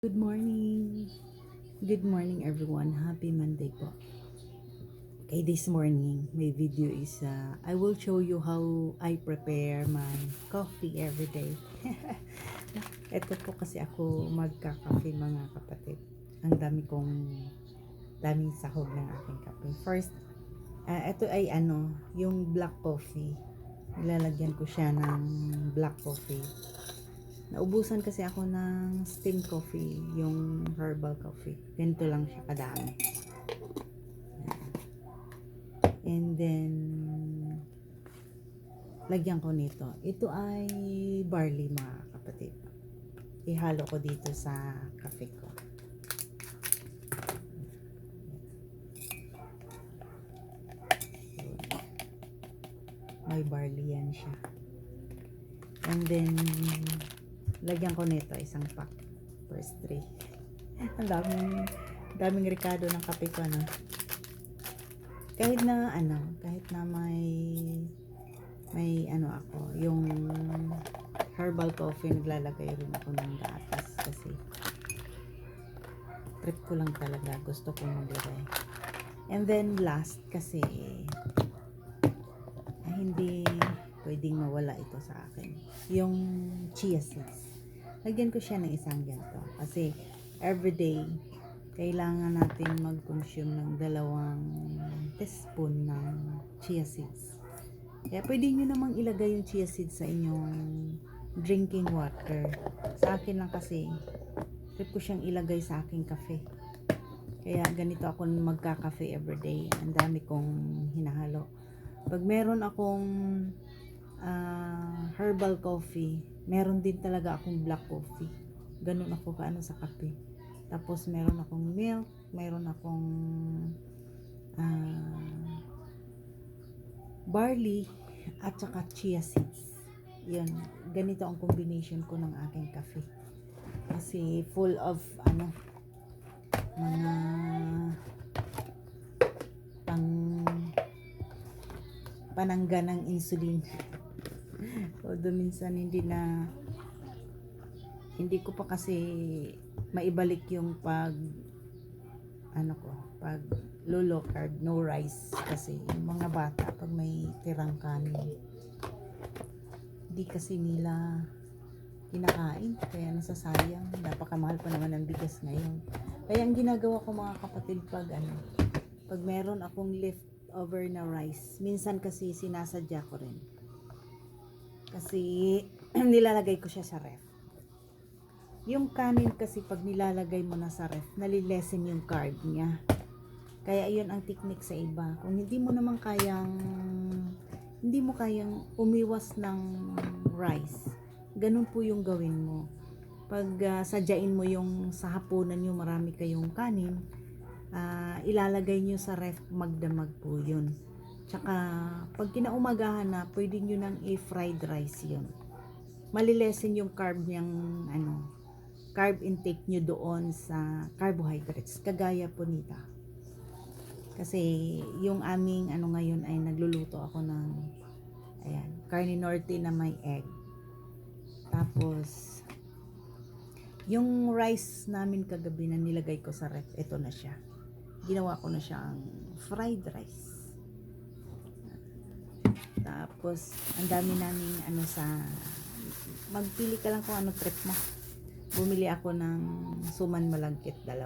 Good morning. Good morning everyone. Happy Monday po. Okay, this morning, my video is I will show you how I prepare my coffee every day. Ito po kasi ako magka-coffee mga kapatid. Ang daming sahog ng aking kape. First, ito ay yung black coffee. Nilalagyan ko siya ng black coffee. Naubusan kasi ako ng steam coffee, yung herbal coffee. Ganito lang siya kadami. And then, lagyan ko nito. Ito ay barley mga kapatid. Ihalo ko dito sa kape ko. May barley yan siya. And then, lagyan ko nito isang pack. First 3. Ang daming ricado ng kape ko, no? Kahit na may ako, yung herbal coffee, naglalagay rin ako ng gatas kasi trip ko lang talaga, gusto ko maglagay. And then last kasi hindi pwedeng mawala ito sa akin, yung chia seeds. Lagyan ko siya ng isang ganito kasi everyday kailangan natin mag-consume ng 2 teaspoon ng chia seeds. Kaya pwede nyo namang ilagay yung chia seeds sa inyong drinking water. Sa akin lang kasi trip ko siyang ilagay sa aking kafe. Kaya ganito ako magka-cafe everyday. Ang dami kong hinahalo. Pag meron akong herbal coffee, meron din talaga akong black coffee. Ganun ako kaano sa kape. Tapos meron akong milk, meron akong barley at saka chia seeds. Yun, ganito ang combination ko ng aking kape. Kasi full of mga panangga ng insulin. Although minsan hindi ko pa kasi maibalik yung pag low carb, no rice, kasi yung mga bata pag may tirang kanin hindi kasi nila kinakain, kaya nasasayang. Napakamahal pa naman ng bigas ngayon. Kaya ang ginagawa ko mga kapatid, pag meron akong leftover na rice, minsan kasi sinasadya ko rin kasi nilalagay ko siya sa ref. Yung kanin kasi pag nilalagay mo na sa ref, nalilesen yung carb niya. Kaya yun ang technique sa iba. Kung hindi mo kayang umiwas ng rice, ganun po yung gawin mo. Pag sadyain mo yung sa hapunan nyo marami kayong kanin, ilalagay nyo sa ref, magdamag po yun. Tsaka pag kinaumagahan na, pwede nyo nang i-fried rice yun. Malilesen yung carb niyang carb intake nyo doon sa carbohydrates, kagaya po nito. Kasi yung aming ngayon ay nagluluto ako ng carne norte na may egg. Tapos yung rice namin kagabi na nilagay ko sa ref, ito na siya. Ginawa ko na siyang fried rice. Tapos ang dami naming magpili ka lang kung ano trip mo. Bumili ako ng suman malagkit 2.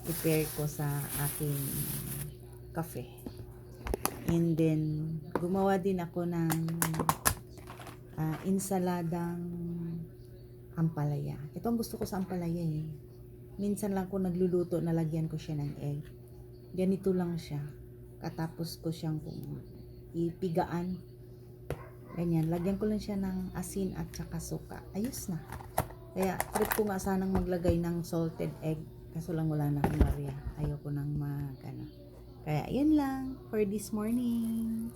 I-pair ko sa aking kafe. And then gumawa din ako ng insaladang ampalaya. Ito ang gusto ko sa ampalaya eh. Minsan lang ko nagluluto, nalagyan ko siya ng egg. Ganito lang siya. Katapos ko siyang ipigaan. Ganyan, lagyan ko lang siya ng asin at saka suka. Ayos na. Kaya trip ko nga sanang maglagay ng salted egg. Kaso lang wala na akong barya. Ayoko nang Kaya yan lang for this morning.